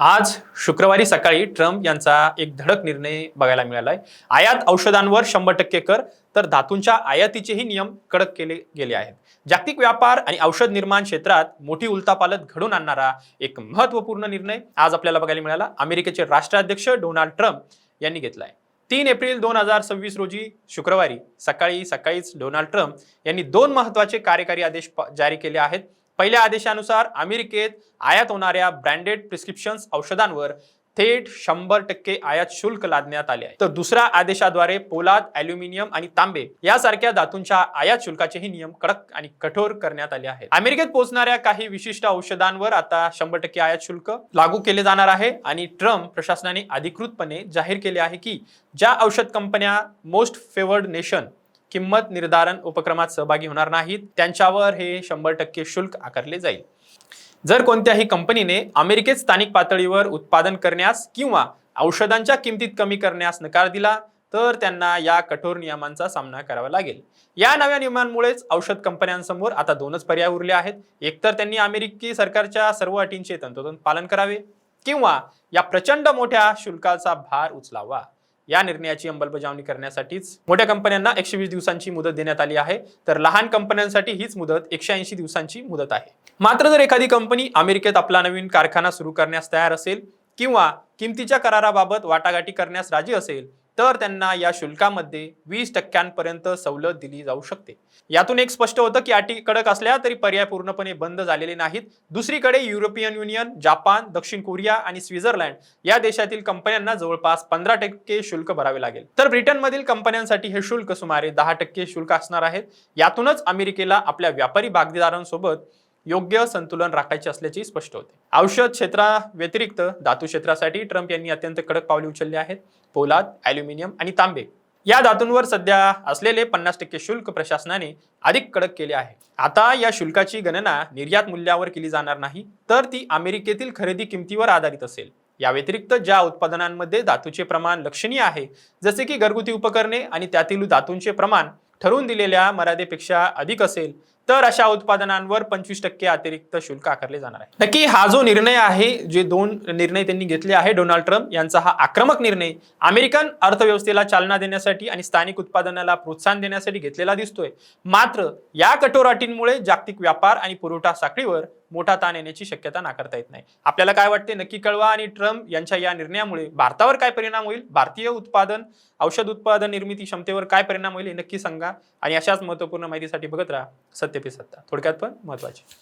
आज शुक्रवारी सकाळी ट्रम्प यांचा एक धडक निर्णय बघायला मिळालाय। आयात औषधांवर 100% कर, तर धातूंच्या आयातीचेही नियम कडक केले गेले आहेत। जागतिक व्यापार आणि औषध निर्माण क्षेत्रात मोठी उलथापालथ घडून आणणारा एक महत्त्वपूर्ण निर्णय आज आपल्याला बघायला मिळाला। अमेरिकेचे राष्ट्राध्यक्ष डोनाल्ड ट्रम्प यांनी घेतलाय। 3 एप्रिल 2026 रोजी शुक्रवारी सकाळीच डोनाल्ड ट्रम्प यांनी 2 महत्त्वाचे कार्यकारी आदेश जारी केले आहेत। पहिल्या आदेशानुसार अमेरिकेत आयात होणाऱ्या ब्रँडेड प्रिस्क्रिप्शन्स औषधांवर थेट 100% आयात शुल्क लादण्यात आले आहे। तर दुसऱ्या आदेशाद्वारे पोलाद, ॲल्युमिनियम आणि तांबे यासारख्या धातूंच्या आयात शुल्काचेही नियम कडक आणि कठोर करण्यात आले आहेत। अमेरिकेत पोहोचणाऱ्या काही विशिष्ट औषधांवर आता 100% आयात शुल्क लागू केले जाणार आहे आणि ट्रम्प प्रशासनाने अधिकृतपणे जाहीर केले आहे की ज्या औषध कंपन्या मोस्ट फेवर्ड नेशन किंमत निर्धारण उपक्रमात सहभागी होणार नाहीत त्यांच्यावर हे 100% शुल्क आकारले जाईल। जर कोणत्याही कंपनीने अमेरिकेत स्थानिक पातळीवर उत्पादन करण्यास किंवा औषधांच्या किमतीत कमी करण्यास नकार दिला तर त्यांना या कठोर नियमांचा सामना करावा लागेल। या नव्या नियमांमुळेच औषध कंपन्यांसमोर आता 2च पर्याय उरले आहेत। एकतर त्यांनी अमेरिकी सरकारच्या सर्व अटींचे तंतोतंत पालन करावे किंवा या प्रचंड मोठ्या शुल्काचा भार उचलावा। या निर्णयाची अंमलबजावणी करण्यासाठीच मोठ्या कंपन्यांना 120 दिवसांची मुदत देण्यात आली आहे, तर लहान कंपन्यांसाठी हीच मुदत 180 दिवसांची मुदत आहे। मात्र जर एखादी कंपनी अमेरिकेत आपला नवीन कारखाना सुरू करण्यास तयार असेल किंवा किमतीच्या कराराबाबत वाटाघाटी करण्यास राजी असेल तर त्यांना या शुल्कामध्ये 20% सवलत दिली जाऊ शकते। यातून एक स्पष्ट होतं की अटी कडक असल्या तरी पर्याय पूर्णपणे बंद झालेले नाहीत। दुसरीकडे युरोपियन युनियन, जापान, दक्षिण कोरिया आणि स्वित्झर्लंड या देशातील कंपन्यांना जवळपास 15% शुल्क भरावे लागेल, तर ब्रिटनमधील कंपन्यांसाठी हे शुल्क सुमारे 10% शुल्क असणार आहे। यातूनच अमेरिकेला आपल्या व्यापारी भागीदारांसोबत योग्य संतुलन राखायचे असल्याचे स्पष्ट होते। औषध क्षेत्राव्यतिरिक्त धातू क्षेत्रासाठी ट्रम्प यांनी अत्यंत कडक पावले उचलली आहेत। पोलाद, ॲल्युमिनियम आणि तांबे या धातूंवर सध्या असलेले 50% शुल्क प्रशासनाने अधिक कडक केले आहे। आता या शुल्काची गणना निर्यात मूल्यावर केली जाणार नाही, तर ती अमेरिकेतील खरेदी किमतीवर आधारित असेल। या व्यतिरिक्त ज्या उत्पादनांमध्ये धातूचे प्रमाण लक्षणीय आहे, जसे की घरगुती उपकरणे आणि त्यातील धातूंचे प्रमाण ठरवून दिलेल्या मर्यादेपेक्षा अधिक असेल तर अशा उत्पादनांवर 25% अतिरिक्त शुल्क आकारले जाणार आहे। नक्की हा जो निर्णय आहे, जे 2 निर्णय त्यांनी घेतले आहे डोनाल्ड ट्रम्प यांचा, हा आक्रमक निर्णय अमेरिकन अर्थव्यवस्थेला चालना देण्यासाठी आणि स्थानिक उत्पादनाला प्रोत्साहन देण्यासाठी घेतलेला दिसतोय। मात्र या कठोर अटींमुळे जागतिक व्यापार आणि पुरवठा साखळीवर मोठा ताण येण्याची शक्यता नाकारता येत नाही। आपल्याला काय वाटते नक्की कळवा आणि ट्रम्प यांच्या या निर्णयामुळे भारतावर काय परिणाम होईल, भारतीय औषध उत्पादन निर्मिती क्षमतेवर काय परिणाम होईल हे नक्की सांगा। आणि अशाच महत्त्वपूर्ण माहितीसाठी बघत राहा सत्य पे सत्ता, थोडक्यात पण महत्त्वाची।